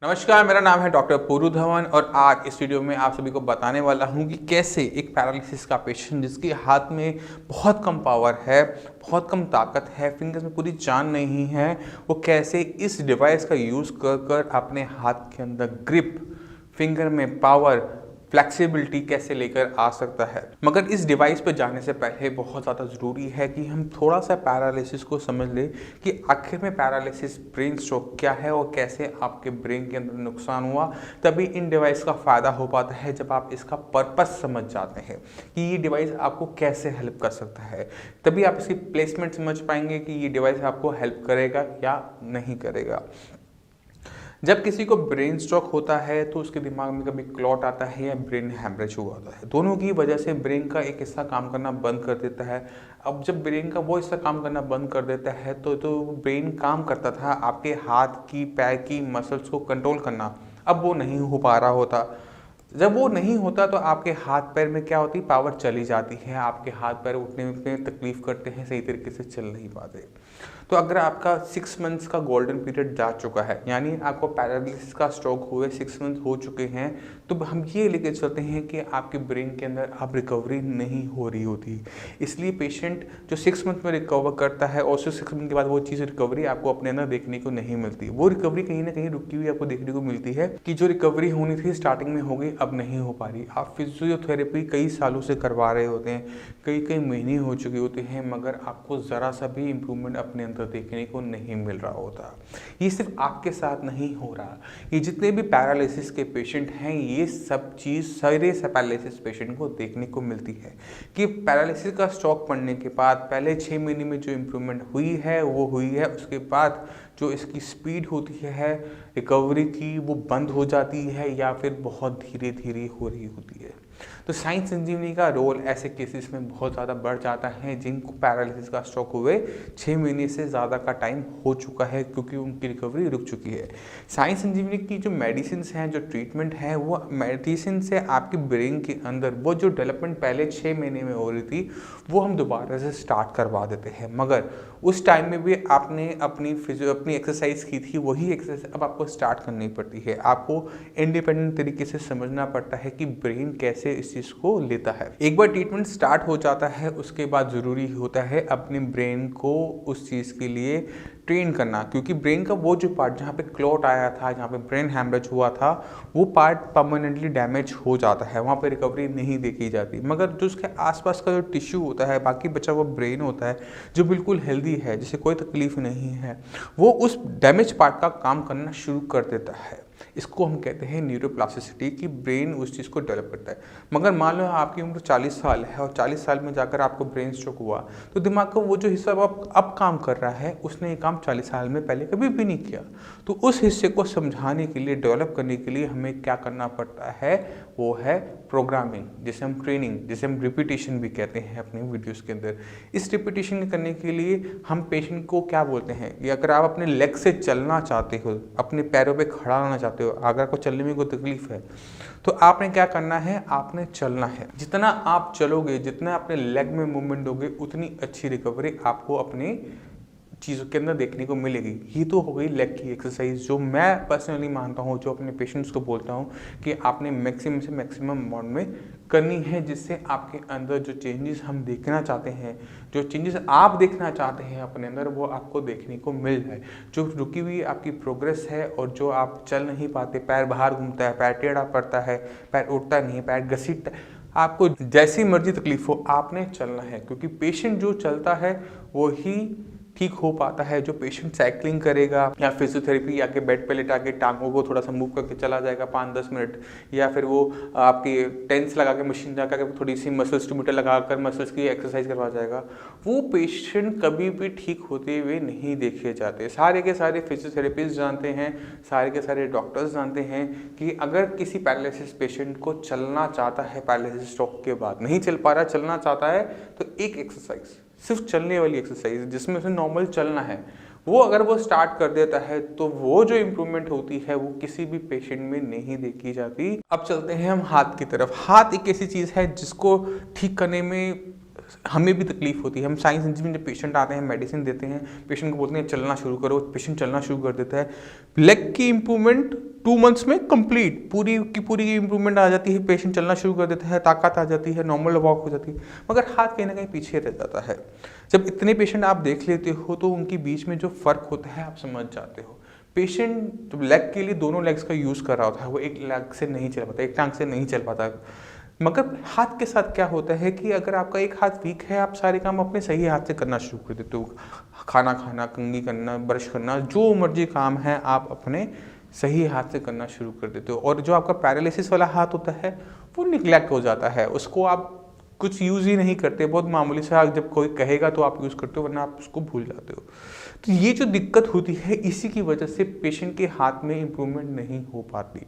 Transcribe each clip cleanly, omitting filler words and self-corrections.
नमस्कार, मेरा नाम है डॉक्टर पूरू धवन और आज इस वीडियो में आप सभी को बताने वाला हूं कि कैसे एक पैरालिसिस का पेशेंट जिसके हाथ में बहुत कम पावर है, बहुत कम ताकत है, फिंगर्स में पूरी जान नहीं है, वो कैसे इस डिवाइस का यूज़ कर कर अपने हाथ के अंदर ग्रिप, फिंगर में पावर, फ्लेक्सिबिलिटी कैसे लेकर आ सकता है। मगर इस डिवाइस पर जाने से पहले बहुत ज़्यादा ज़रूरी है कि हम थोड़ा सा पैरालिसिस को समझ लें कि आखिर में पैरालिसिस ब्रेन स्ट्रोक क्या है और कैसे आपके ब्रेन के अंदर नुकसान हुआ। तभी इन डिवाइस का फ़ायदा हो पाता है जब आप इसका पर्पस समझ जाते हैं कि ये डिवाइस आपको कैसे हेल्प कर सकता है। तभी आप इसकी प्लेसमेंट समझ पाएंगे कि ये डिवाइस आपको हेल्प करेगा या नहीं करेगा। जब किसी को ब्रेन स्ट्रोक होता है तो उसके दिमाग में कभी क्लॉट आता है या ब्रेन हैमरेज हुआ होता है। दोनों की वजह से ब्रेन का एक हिस्सा काम करना बंद कर देता है। अब जब ब्रेन का वो हिस्सा काम करना बंद कर देता है तो ब्रेन काम करता था आपके हाथ की, पैर की मसल्स को कंट्रोल करना, अब वो नहीं हो पा रहा होता। जब वो नहीं होता तो आपके हाथ पैर में क्या होती, पावर चली जाती है, आपके हाथ पैर उठने में तकलीफ करते हैं, सही तरीके से चल नहीं पाते। तो अगर आपका 6 मंथ्स का गोल्डन पीरियड जा चुका है, यानी आपको पैरालिसिस का स्ट्रोक हुए 6 मंथ हो चुके हैं, तो हम ये लेके चलते हैं कि आपके ब्रेन के अंदर अब रिकवरी नहीं हो रही होती। इसलिए पेशेंट जो 6 मंथ में रिकवर करता है और उस 6 मंथ के बाद वो चीज़ रिकवरी आपको अपने अंदर देखने को नहीं मिलती। वो रिकवरी कहीं ना कहीं रुकी हुई आपको देखने को मिलती है कि जो रिकवरी होनी थी स्टार्टिंग में हो गई, अब नहीं हो पा रही। आप फिजियोथेरेपी कई सालों से करवा रहे होते हैं, कई कई महीने हो चुके होते हैं, मगर आपको ज़रा सा भी इम्प्रूवमेंट अपने अंदर देखने को नहीं मिल रहा होता। ये सिर्फ आपके साथ नहीं हो रहा, ये जितने भी पैरालिसिस के पेशेंट हैं, ये सब चीज़ सारे पैरालिसिस पेशेंट को देखने को मिलती है कि पैरालिसिस का स्ट्रोक पड़ने के बाद पहले 6 महीने में जो इम्प्रूवमेंट हुई है वो हुई है, उसके बाद जो इसकी स्पीड होती है रिकवरी की वो बंद हो जाती है या फिर बहुत धीरे धीरे हो रही होती है। तो साइन संजीवनी का रोल ऐसे केसेस में बहुत ज़्यादा बढ़ जाता है जिनको पैरालिसिस का स्ट्रोक हुए 6 महीने से ज़्यादा का टाइम हो चुका है, क्योंकि उनकी रिकवरी रुक चुकी है। साइन संजीवनी की जो मेडिसिन हैं, जो ट्रीटमेंट है, वो मेडिसिन से आपके ब्रेन के अंदर वो जो डेवलपमेंट पहले 6 महीने में हो रही थी वो हम दोबारा से स्टार्ट करवा देते हैं। मगर उस टाइम में भी आपने अपनी एक्सरसाइज की थी, वही एक्सरसाइज अब आपको स्टार्ट करनी पड़ती है। आपको इंडिपेंडेंट तरीके से समझना पड़ता है कि ब्रेन कैसे इस चीज़ को लेता है। एक बार ट्रीटमेंट स्टार्ट हो जाता है उसके बाद ज़रूरी होता है अपने ब्रेन को उस चीज़ के लिए ट्रेन करना, क्योंकि ब्रेन का वो जो पार्ट जहाँ पे क्लॉट आया था, जहाँ पे ब्रेन हैमरेज हुआ था, वो पार्ट परमानेंटली डैमेज हो जाता है, वहाँ पे रिकवरी नहीं देखी जाती। मगर जो उसके आसपास का जो टिश्यू होता है, बाकी बचा हुआ ब्रेन होता है जो बिल्कुल हेल्दी है, जिसे कोई तकलीफ नहीं है, वो उस डैमेज पार्ट का काम करना शुरू कर देता है। इसको हम कहते हैं न्यूरोप्लास्टिसिटी, कि ब्रेन उस चीज़ को डेवलप करता है। मगर मान लो आपकी उम्र 40 साल है और 40 साल में जाकर आपको ब्रेन स्ट्रोक हुआ, तो दिमाग का वो जो हिस्सा अब काम कर रहा है, उसने ये काम 40 साल में पहले कभी भी नहीं किया। तो उस हिस्से को समझाने के लिए, डेवलप करने के लिए हमें क्या करना पड़ता है, वो है प्रोग्रामिंग, जिसे हम ट्रेनिंग, जिसे हम रिपीटेशन भी कहते हैं अपने वीडियोस के अंदर। इस रिपीटेशन करने के लिए हम पेशेंट को क्या बोलते हैं कि अगर आप अपने लेग से चलना चाहते हो, अपने पैरों पे खड़ा रहना चाहते हो, अगर आपको चलने में कोई तकलीफ है, तो आपने क्या करना है, आपने चलना है। जितना आप चलोगे, जितना अपने लेग में मूवमेंट दोगे, उतनी अच्छी रिकवरी आपको अपने चीज़ों के अंदर देखने को मिलेगी। ये तो हो गई लेग की एक्सरसाइज, जो मैं पर्सनली मानता हूँ, जो अपने पेशेंट्स को बोलता हूँ कि आपने मैक्सिमम से मैक्सिमम अमाउंट में करनी है, जिससे आपके अंदर जो चेंजेस हम देखना चाहते हैं, जो चेंजेस आप देखना चाहते हैं अपने अंदर, वो आपको देखने को मिल जाए। जो रुकी हुई आपकी प्रोग्रेस है और जो आप चल नहीं पाते, पैर बाहर घूमता है, पैर टेढ़ा पड़ता है, पैर उठता नहीं है, पैर घसीटता है, आपको जैसी मर्जी तकलीफ हो, आपने चलना है। क्योंकि पेशेंट जो चलता है वो ही ठीक हो पाता है। जो पेशेंट साइकिलिंग करेगा या फिजियोथेरेपी आके बेड पे लेटा के टांगों को थोड़ा सा मूव करके चला जाएगा 5-10 मिनट, या फिर वो आपकी टेंस लगा के मशीन लगा के थोड़ी सी मसल स्टिम्यूटर लगा कर मसल्स की एक्सरसाइज करवा जाएगा, वो पेशेंट कभी भी ठीक होते हुए नहीं देखे जाते। सारे के सारे फिजियोथेरेपिस्ट जानते हैं, सारे के सारे डॉक्टर्स जानते हैं कि अगर किसी पैरालिसिस पेशेंट को चलना चाहता है, पैरालिसिस स्ट्रोक के बाद नहीं चल पा रहा, चलना चाहता है, तो एक एक्सरसाइज, सिर्फ चलने वाली एक्सरसाइज जिसमें उसे नॉर्मल चलना है, वो अगर वो स्टार्ट कर देता है तो वो जो इम्प्रूवमेंट होती है वो किसी भी पेशेंट में नहीं देखी जाती। अब चलते हैं हम हाथ की तरफ। हाथ एक ऐसी चीज़ है जिसको ठीक करने में हमें भी तकलीफ होती है। हम साइंस इंजीनियर जब पेशेंट आते हैं, मेडिसिन देते हैं, पेशेंट को बोलते हैं चलना शुरू करो, पेशेंट चलना शुरू कर देता है। लेग की इम्प्रूवमेंट 2 मंथ्स में कंप्लीट पूरी की पूरी इंप्रूवमेंट आ जाती है, पेशेंट चलना शुरू कर देता है, ताकत आ जाती है, नॉर्मल वॉक हो जाती है, मगर हाथ कहीं ना कहीं पीछे रह जाता है। जब इतने पेशेंट आप देख लेते हो तो उनके बीच में जो फ़र्क होता है आप समझ जाते हो। पेशेंट जब लेग के लिए दोनों लेग्स का यूज़ कर रहा होता है, वो एक लेग से नहीं चल पाता, एक टांग से नहीं चल पाता, मगर हाथ के साथ क्या होता है कि अगर आपका एक हाथ वीक है, आप सारे काम अपने सही हाथ से करना शुरू कर देते हो। खाना खाना, कंघी करना, ब्रश करना, जो मर्जी काम है आप अपने सही हाथ से करना शुरू कर देते हो। और जो आपका पैरालिसिस वाला हाथ होता है वो निग्लेक्ट हो जाता है, उसको आप कुछ यूज़ ही नहीं करते, बहुत मामूली सा जब कोई कहेगा तो आप यूज़ करते हो, वरना आप उसको भूल जाते हो। तो ये जो दिक्कत होती है, इसी की वजह से पेशेंट के हाथ में इम्प्रूवमेंट नहीं हो पाती।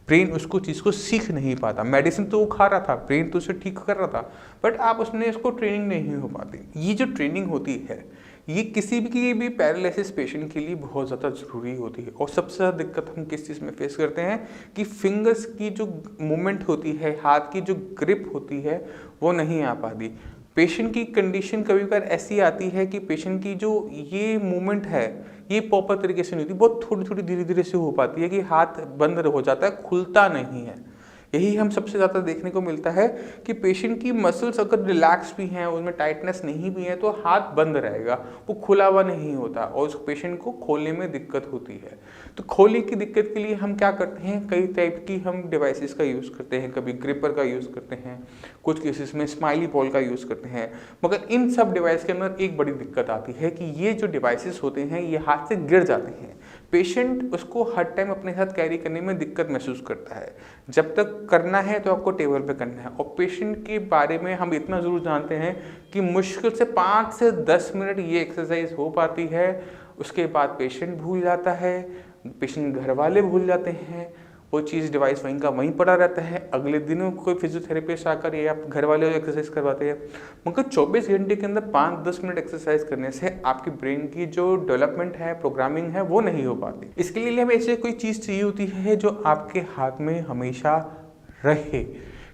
ब्रेन उसको चीज़ को सीख नहीं पाता। मेडिसिन तो वो खा रहा था, ब्रेन तो उसे ठीक कर रहा था, बट आप उसने इसको ट्रेनिंग नहीं हो पाती। ये जो ट्रेनिंग होती है ये किसी भी पैरालिसिस पेशेंट के लिए बहुत ज़्यादा ज़रूरी होती है। और सबसे ज़्यादा दिक्कत हम किस चीज़ में फेस करते हैं कि फिंगर्स की जो मूवमेंट होती है, हाथ की जो ग्रिप होती है वो नहीं आ पाती। पेशेंट की कंडीशन कभी कभार ऐसी आती है कि पेशेंट की जो ये मूवमेंट है ये प्रॉपर तरीके से नहीं होती, बहुत थोड़ी थोड़ी धीरे धीरे से हो पाती है कि हाथ बंद हो जाता है, खुलता नहीं है। यही हम सबसे ज़्यादा देखने को मिलता है कि पेशेंट की मसल्स अगर रिलैक्स भी हैं, उसमें टाइटनेस नहीं भी है, तो हाथ बंद रहेगा, वो खुला हुआ नहीं होता और उस पेशेंट को खोलने में दिक्कत होती है। तो खोलने की दिक्कत के लिए हम क्या करते हैं, कई टाइप की हम डिवाइसेस का यूज़ करते हैं, कभी ग्रिपर का यूज़ करते हैं, कुछ केसेस में स्माइली बॉल का यूज़ करते हैं। मगर इन सब डिवाइस के अंदर एक बड़ी दिक्कत आती है कि ये जो डिवाइसेस होते हैं ये हाथ से गिर जाते हैं। पेशेंट उसको हर टाइम अपने साथ कैरी करने में दिक्कत महसूस करता है। जब तक करना है तो आपको टेबल पे करना है। और पेशेंट के बारे में हम इतना ज़रूर जानते हैं कि मुश्किल से 5 से 10 मिनट ये एक्सरसाइज हो पाती है, उसके बाद पेशेंट भूल जाता है, पेशेंट घर वाले भूल जाते हैं, वो चीज़ डिवाइस वहीं का वहीं पड़ा रहता है। अगले दिन कोई फिजियोथेरेपिस्ट आकर या आप घर वाले एक्सरसाइज करवाते हैं, मगर 24 घंटे के अंदर 5-10 मिनट एक्सरसाइज करने से आपकी ब्रेन की जो डेवलपमेंट है, प्रोग्रामिंग है, वो नहीं हो पाती। इसके लिए हमें ऐसे कोई चीज़ चाहिए होती है जो आपके हाथ में हमेशा रहे,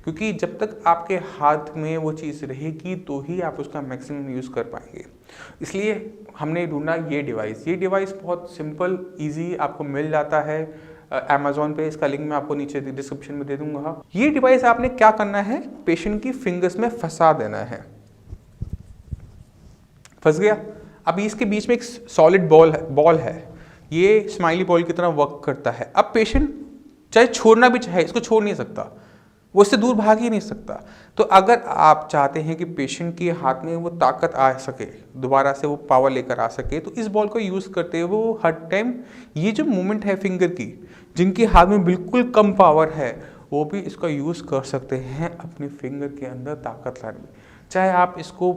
क्योंकि जब तक आपके हाथ में वो चीज़ रहेगी तो ही आप उसका मैक्सिमम यूज़ कर पाएंगे। इसलिए हमने ढूंढा ये डिवाइस बहुत सिंपल ईजी आपको मिल जाता है अमेज़ॉन पे। इसका लिंक मैं आपको नीचे डिस्क्रिप्शन में दे दूंगा। ये डिवाइस आपने क्या करना है, पेशेंट की फिंगर्स में फंसा देना है। फंस गया। अभी इसके बीच में एक सॉलिड बॉल है, ये स्माइली बॉल की तरह वर्क करता है। अब पेशेंट चाहे छोड़ना भी चाहे, इसको छोड़ नहीं सकता, वो इससे दूर भाग ही नहीं सकता। तो अगर आप चाहते हैं कि पेशेंट के हाथ में वो ताकत आ सके, दोबारा से वो पावर लेकर आ सके, तो इस बॉल को यूज़ करते हुए वो हर टाइम ये जो मूवमेंट है फिंगर की, जिनके हाथ में बिल्कुल कम पावर है, वो भी इसका यूज़ कर सकते हैं अपने फिंगर के अंदर ताकत लाने में। चाहे आप इसको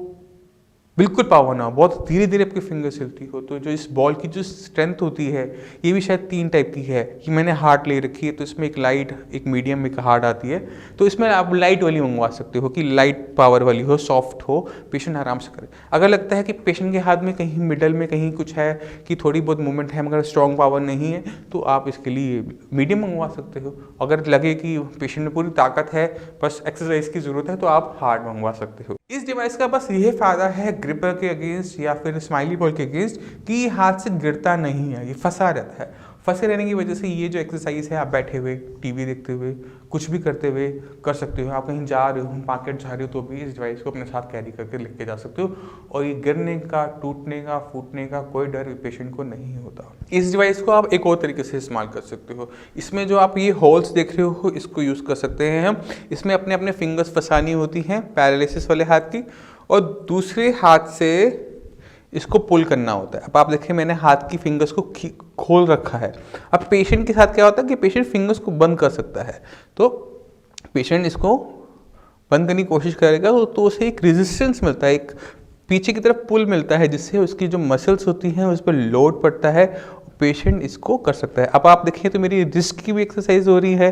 बिल्कुल पावर ना हो, बहुत धीरे धीरे आपकी फिंगर चलती हो, तो जो इस बॉल की जो स्ट्रेंथ होती है ये भी शायद 3 टाइप की है। कि मैंने हार्ड ले रखी है, तो इसमें एक लाइट, एक मीडियम, एक हार्ड आती है। तो इसमें आप लाइट वाली मंगवा सकते हो कि लाइट पावर वाली हो, सॉफ्ट हो, पेशेंट आराम से करे। अगर लगता है कि पेशेंट के हाथ में कहीं मिडल में कहीं कुछ है कि थोड़ी बहुत मूवमेंट है मगर स्ट्रॉन्ग पावर नहीं है, तो आप इसके लिए मीडियम मंगवा सकते हो। अगर लगे कि पेशेंट में पूरी ताकत है, बस एक्सरसाइज की ज़रूरत है, तो आप हार्ड मंगवा सकते हो। इस डिवाइस का बस यही फ़ायदा है ग्रिपर के अगेंस्ट या फिर स्माइली बॉल के अगेंस्ट कि ये हाथ से गिरता नहीं है, ये फंसा रहता है। फंसे रहने की वजह से ये जो एक्सरसाइज है, आप बैठे हुए, टीवी देखते हुए, कुछ भी करते हुए कर सकते हो। आप कहीं जा रहे हो, मार्केट जा रहे हो, तो भी इस डिवाइस को अपने साथ कैरी करके लेके जा सकते हो। और ये गिरने का, टूटने का, फूटने का कोई डर पेशेंट को नहीं होता। इस डिवाइस को आप एक और तरीके से इस्तेमाल कर सकते हो। इसमें जो आप ये होल्स देख रहे हो, इसको यूज़ कर सकते हैं हम। इसमें अपने अपने फिंगर्स फंसानी होती हैं पैरालिसिस वाले हाथ की, और दूसरे हाथ से इसको पुल करना होता है। अब आप देखें, मैंने हाथ की फिंगर्स को खोल रखा है। अब पेशेंट के साथ क्या होता है कि पेशेंट फिंगर्स को बंद कर सकता है, तो पेशेंट इसको बंद करने की कोशिश करेगा तो उसे एक रेजिस्टेंस मिलता है, एक पीछे की तरफ पुल मिलता है, जिससे उसकी जो मसल्स होती हैं उस पर लोड पड़ता है, पेशेंट इसको कर सकता है। अब आप देखिए तो मेरी रिस्ट की भी एक्सरसाइज हो रही है,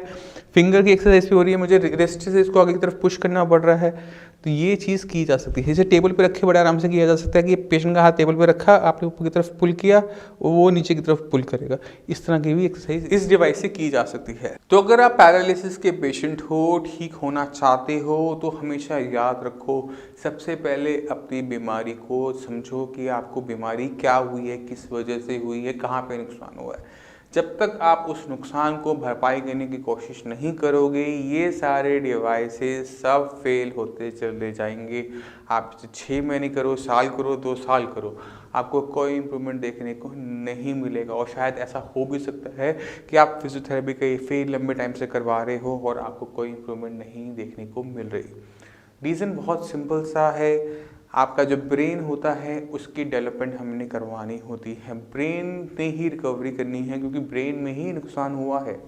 फिंगर की एक्सरसाइज भी हो रही है, मुझे रिस्ट से इसको आगे की तरफ पुश करना पड़ रहा है। तो ये चीज़ की जा सकती है। इसे टेबल पे रखे बड़े आराम से किया जा सकता है कि पेशेंट का हाथ टेबल पे रखा, आपने ऊपर की तरफ पुल किया, वो नीचे की तरफ पुल करेगा। इस तरह की भी एक्सरसाइज इस डिवाइस से की जा सकती है। तो अगर आप पैरालिसिस के पेशेंट हो, ठीक होना चाहते हो, तो हमेशा याद रखो, सबसे पहले अपनी बीमारी को समझो कि आपको बीमारी क्या हुई है, किस वजह से हुई है, कहाँ पे नुकसान हुआ है। जब तक आप उस नुकसान को भरपाई करने की कोशिश नहीं करोगे, ये सारे डिवाइसेस सब फेल होते चले जाएंगे। आप 6 महीने करो, साल करो, 2 साल करो, आपको कोई इम्प्रूवमेंट देखने को नहीं मिलेगा। और शायद ऐसा हो भी सकता है कि आप फिजियोथेरेपी कई लंबे टाइम से करवा रहे हो और आपको कोई इम्प्रूवमेंट नहीं देखने को मिल रही। रीज़न बहुत सिंपल सा है, आपका जो ब्रेन होता है उसकी डेवलपमेंट हमने करवानी होती है, ब्रेन ने ही रिकवरी करनी है, क्योंकि ब्रेन में ही नुकसान हुआ है।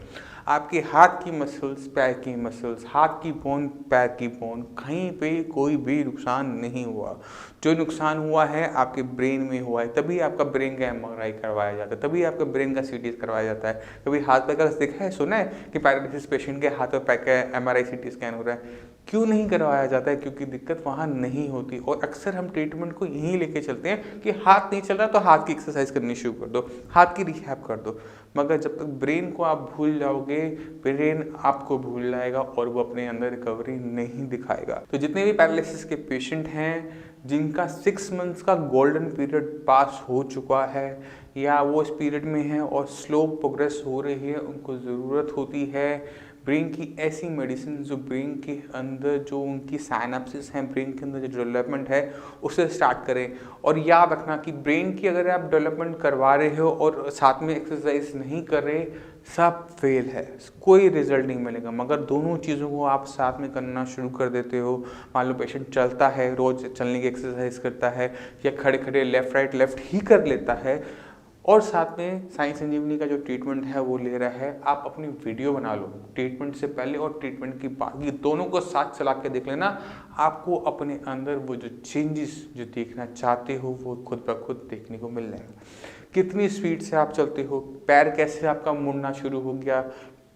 आपके हाथ की मसल्स, पैर की मसल्स, हाथ की बोन, पैर की बोन, कहीं पे कोई भी नुकसान नहीं हुआ। जो नुकसान हुआ है आपके ब्रेन में हुआ है, तभी आपका ब्रेन का एमआरआई करवाया जाता है, तभी आपका ब्रेन का सीटी करवाया जाता है। कभी हाथ पैर का देखा है, सुना है कि पैरालिसिस पेशेंट के हाथ और पैर का एमआरआई सीटी स्कैन हो रहा है? क्यों नहीं करवाया जाता है? क्योंकि दिक्कत वहाँ नहीं होती। और अक्सर हम ट्रीटमेंट को यहीं लेके चलते हैं कि हाथ नहीं चल रहा तो हाथ की एक्सरसाइज करनी शुरू कर दो, हाथ की रिहैब कर दो। मगर जब तक ब्रेन को आप भूल जाओगे, ब्रेन आपको भूल जाएगा और वो अपने अंदर रिकवरी नहीं दिखाएगा। तो जितने भी पैरालिसिस के पेशेंट हैं जिनका 6 मंथ्स का गोल्डन पीरियड पास हो चुका है या वो इस पीरियड में है और स्लो प्रोग्रेस हो रही है, उनको ज़रूरत होती है ब्रेन की ऐसी मेडिसिन जो ब्रेन के अंदर जो उनकी साइनेप्सिस हैं, ब्रेन के अंदर जो डेवलपमेंट है उसे स्टार्ट करें। और याद रखना कि ब्रेन की अगर आप डेवलपमेंट करवा रहे हो और साथ में एक्सरसाइज नहीं कर रहे, सब फेल है, कोई रिजल्ट नहीं मिलेगा। मगर दोनों चीज़ों को आप साथ में करना शुरू कर देते हो, मान लो पेशेंट चलता है, रोज़ चलने की एक्सरसाइज करता है या खड़े खड़े लेफ़्ट राइट लेफ़्ट ही कर लेता है और साथ में साई संजीवनी का जो ट्रीटमेंट है वो ले रहा है, आप अपनी वीडियो बना लो ट्रीटमेंट से पहले और ट्रीटमेंट के बाद, ये दोनों को साथ चला के देख लेना। आपको अपने अंदर वो जो चेंजेस जो देखना चाहते हो वो खुद ब खुद देखने को मिल जाएगा। कितनी स्पीड से आप चलते हो, पैर कैसे आपका मुड़ना शुरू हो गया,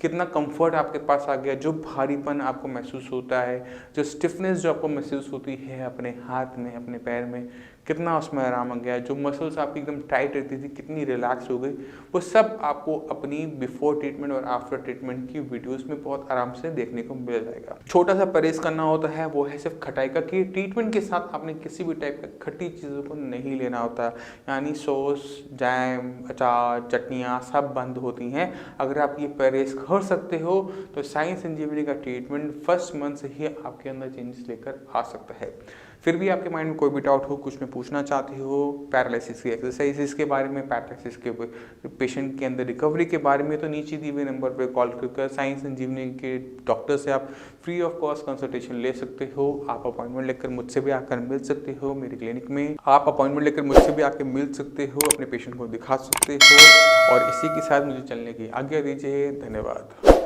कितना कंफर्ट आपके पास आ गया, जो भारीपन आपको महसूस होता है, जो स्टिफनेस जो आपको महसूस होती है अपने हाथ में, अपने पैर में, कितना उसमें आराम आ गया, जो मसल्स आपकी एकदम टाइट रहती थी कितनी रिलैक्स हो गई, वो सब आपको अपनी बिफोर ट्रीटमेंट और आफ्टर ट्रीटमेंट की वीडियोस में बहुत आराम से देखने को मिल जाएगा। छोटा सा परहेज करना होता है, वो है सिर्फ खटाई का, कि ट्रीटमेंट के साथ आपने किसी भी टाइप का खट्टी चीज़ों को नहीं लेना होता, यानी सॉस, जैम, अचार, चटनियाँ सब बंद होती हैं। अगर आप ये परहेज कर सकते हो तो साई संजीवनी का ट्रीटमेंट फर्स्ट मंथ से ही आपके अंदर चेंजेस लेकर आ सकता है। फिर भी आपके माइंड में कोई भी डाउट हो, कुछ में पूछना चाहते हो पैरालिसिस की एक्सरसाइजेस के बारे में, पैरालिसिस के पेशेंट के अंदर रिकवरी के बारे में, तो नीचे दिए हुए नंबर पर कॉल करके साई संजीवनी के डॉक्टर से आप फ्री ऑफ कॉस्ट कंसल्टेशन ले सकते हो। आप अपॉइंटमेंट लेकर मुझसे भी आकर मिल सकते हो मेरे क्लिनिक में, आप अपॉइंटमेंट लेकर मुझसे भी आकर मिल सकते हो, अपने पेशेंट को दिखा सकते हो। और इसी के साथ मुझे चलने की आज्ञा दीजिए। धन्यवाद।